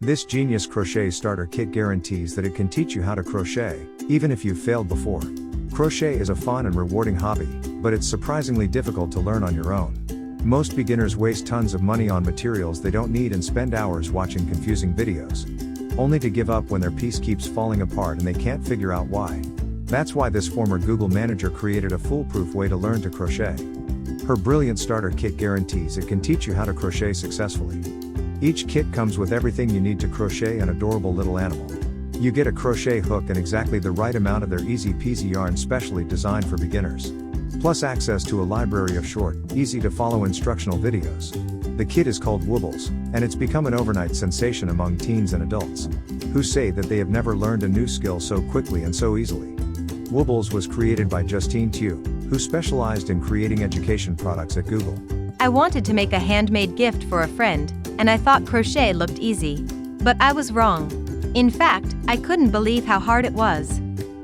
This genius crochet starter kit guarantees that it can teach you how to crochet, even if you've failed before. Crochet is a fun and rewarding hobby, but it's surprisingly difficult to learn on your own. Most beginners waste tons of money on materials they don't need and spend hours watching confusing videos, only to give up when their piece keeps falling apart and they can't figure out why. That's why this former Google manager created a foolproof way to learn to crochet. Her brilliant starter kit guarantees it can teach you how to crochet successfully. Each kit comes with everything you need to crochet an adorable little animal. You get a crochet hook and exactly the right amount of their easy-peasy yarn specially designed for beginners. Plus access to a library of short, easy-to-follow instructional videos. The kit is called Woobles, and it's become an overnight sensation among teens and adults, who say that they have never learned a new skill so quickly and so easily. Woobles was created by Justine Tu, who specialized in creating education products at Google. I wanted to make a handmade gift for a friend, and I thought crochet looked easy. But I was wrong. In fact, I couldn't believe how hard it was.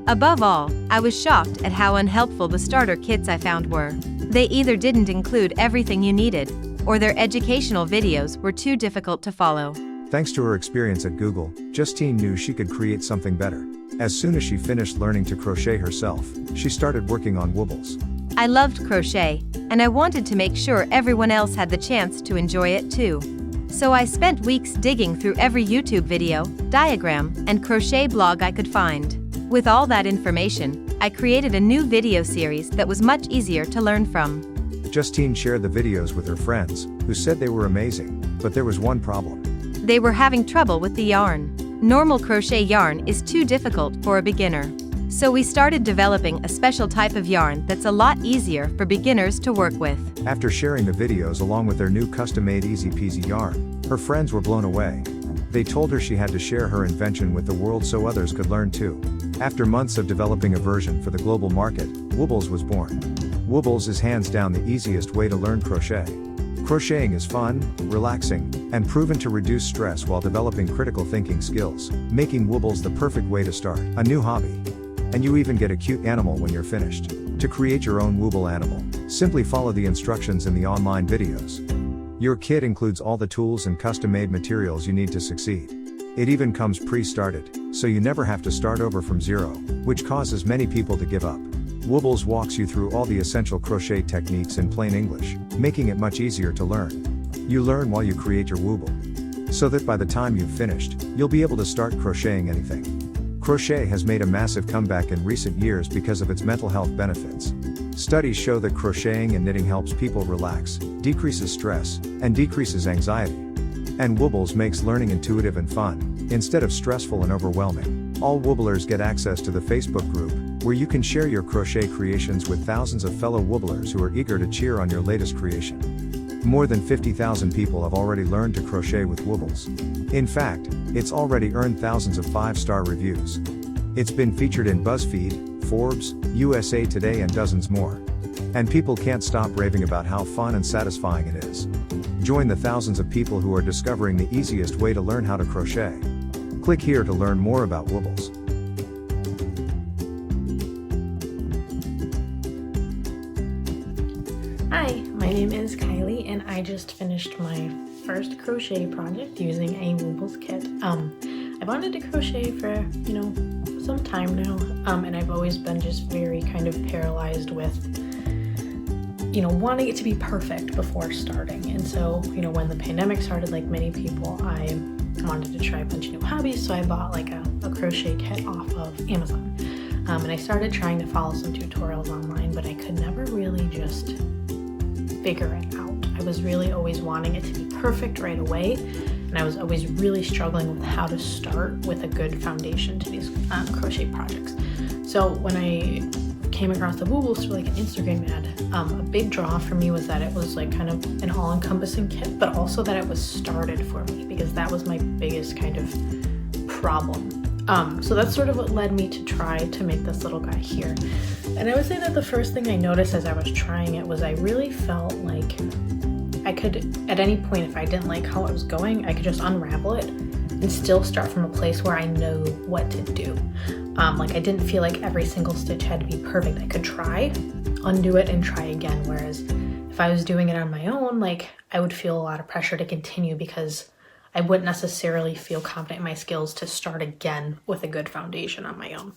Above all, I was shocked at how unhelpful the starter kits I found were. They either didn't include everything you needed, or their educational videos were too difficult to follow. Thanks to her experience at Google, Justine knew she could create something better. As soon as she finished learning to crochet herself, she started working on Woobles. I loved crochet, and I wanted to make sure everyone else had the chance to enjoy it too. So I spent weeks digging through every YouTube video, diagram, and crochet blog I could find. With all that information, I created a new video series that was much easier to learn from. Justine shared the videos with her friends, who said they were amazing, but there was one problem. They were having trouble with the yarn. Normal crochet yarn is too difficult for a beginner. So we started developing a special type of yarn that's a lot easier for beginners to work with. After sharing the videos along with their new custom-made easy-peasy yarn, her friends were blown away. They told her she had to share her invention with the world so others could learn too. After months of developing a version for the global market, Woobles was born. Woobles is hands down the easiest way to learn crochet. Crocheting is fun, relaxing, and proven to reduce stress while developing critical thinking skills, making Woobles the perfect way to start a new hobby. And you even get a cute animal when you're finished. To create your own Wooble animal, simply follow the instructions in the online videos. Your kit includes all the tools and custom-made materials you need to succeed. It even comes pre-started, so you never have to start over from zero, which causes many people to give up. Woobles walks you through all the essential crochet techniques in plain English, making it much easier to learn. You learn while you create your Wooble, so that by the time you've finished, you'll be able to start crocheting anything. Crochet has made a massive comeback in recent years because of its mental health benefits. Studies show that crocheting and knitting helps people relax, decreases stress, and decreases anxiety. And Woobles makes learning intuitive and fun, instead of stressful and overwhelming. All Wooblers get access to the Facebook group, where you can share your crochet creations with thousands of fellow Wooblers who are eager to cheer on your latest creation. More than 50,000 people have already learned to crochet with Woobles. In fact, it's already earned thousands of 5-star reviews. It's been featured in BuzzFeed, Forbes, USA Today and dozens more. And people can't stop raving about how fun and satisfying it is. Join the thousands of people who are discovering the easiest way to learn how to crochet. Click here to learn more about Woobles. Hi, my name is Kylie and I just finished my first crochet project using a Woobles kit. I've wanted to crochet for, some time now, and I've always been just very kind of paralyzed with, wanting it to be perfect before starting. And so, when the pandemic started, like many people, I wanted to try a bunch of new hobbies, so I bought like a crochet kit off of Amazon. And I started trying to follow some tutorials online, but I could never really just figure it out. I was really always wanting it to be perfect right away, and I was always really struggling with how to start with a good foundation to these crochet projects. So when I came across the Woobles through like an Instagram ad, a big draw for me was that it was like kind of an all-encompassing kit, but also that it was started for me, because that was my biggest kind of problem. So that's sort of what led me to try to make this little guy here. And I would say that the first thing I noticed as I was trying it was I really felt like I could, at any point, if I didn't like how it was going, I could just unravel it and still start from a place where I know what to do. Like I didn't feel like every single stitch had to be perfect. I could try, undo it, and try again. Whereas if I was doing it on my own, like I would feel a lot of pressure to continue because I wouldn't necessarily feel confident in my skills to start again with a good foundation on my own.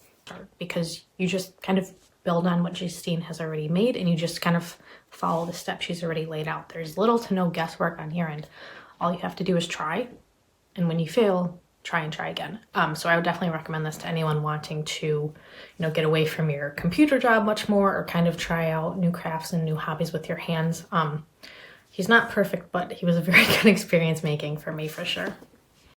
Because you just kind of build on what Justine has already made, and you just kind of follow the steps she's already laid out. There's little to no guesswork on your end. All you have to do is try, and when you fail, try and try again. So I would definitely recommend this to anyone wanting to, get away from your computer job much more, or kind of try out new crafts and new hobbies with your hands. He's not perfect, but he was a very good experience making for me for sure.